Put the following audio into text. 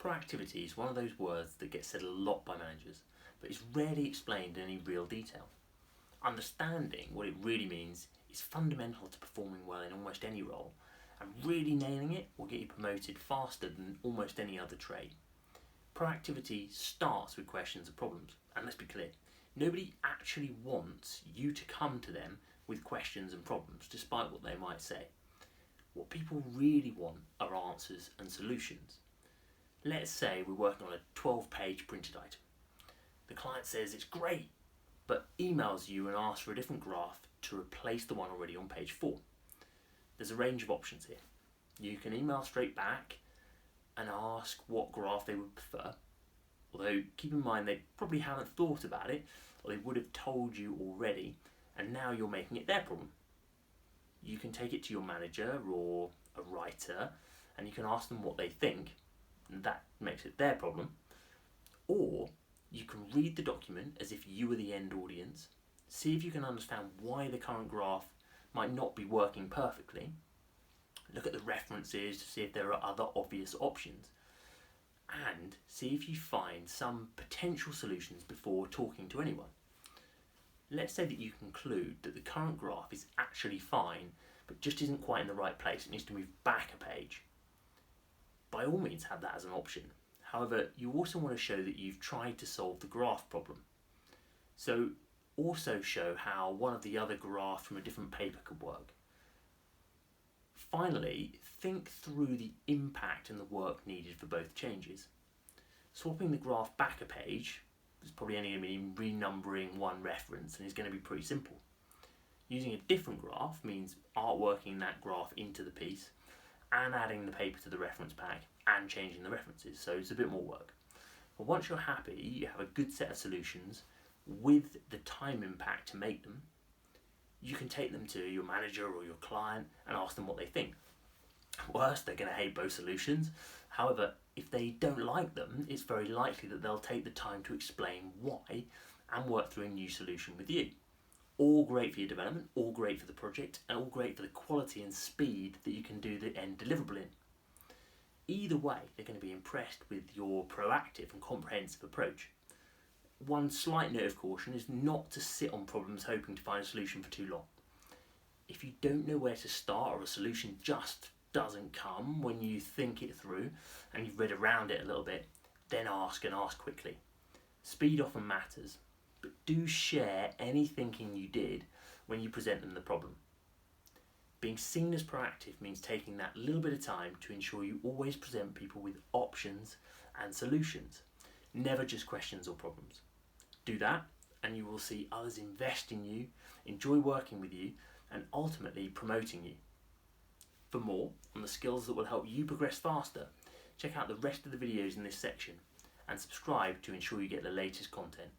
Proactivity is one of those words that gets said a lot by managers, but is rarely explained in any real detail. Understanding what it really means is fundamental to performing well in almost any role, and really nailing it will get you promoted faster than almost any other trade. Proactivity starts with questions and problems, and let's be clear, nobody actually wants you to come to them with questions and problems, despite what they might say. What people really want are answers and solutions. Let's say we're working on a 12-page printed item. The client says it's great, but emails you and asks for a different graph to replace the one already on page 4. There's a range of options here. You can email straight back and ask what graph they would prefer, although keep in mind they probably haven't thought about it, or they would have told you already, and now you're making it their problem. You can take it to your manager or a writer and you can ask them what they think, and that makes it their problem. Or you can read the document as if you were the end audience, see if you can understand why the current graph might not be working perfectly, look at the references to see if there are other obvious options, and see if you find some potential solutions before talking to anyone. Let's say that you conclude that the current graph is actually fine, but just isn't quite in the right place, it needs to move back a page. By all means have that as an option. However, you also want to show that you've tried to solve the graph problem. So also show how one of the other graphs from a different paper could work. Finally, think through the impact and the work needed for both changes. Swapping the graph back a page is probably only going to be renumbering one reference and is going to be pretty simple. Using a different graph means artworking that graph into the piece and adding the paper to the reference pack and changing the references, so it's a bit more work. But once you're happy, you have a good set of solutions with the time impact to make them, you can take them to your manager or your client and ask them what they think. Worst, they're going to hate both solutions. However, if they don't like them, it's very likely that they'll take the time to explain why and work through a new solution with you. All great for your development, all great for the project, and all great for the quality and speed that you can do the end deliverable in. Either way, they're going to be impressed with your proactive and comprehensive approach. One slight note of caution is not to sit on problems hoping to find a solution for too long. If you don't know where to start or a solution just doesn't come when you think it through and you've read around it a little bit, then ask and ask quickly. Speed often matters, but do share any thinking you did when you present them the problem. Being seen as proactive means taking that little bit of time to ensure you always present people with options and solutions, never just questions or problems. Do that and you will see others invest in you, enjoy working with you, and ultimately promoting you. For more on the skills that will help you progress faster, check out the rest of the videos in this section and subscribe to ensure you get the latest content.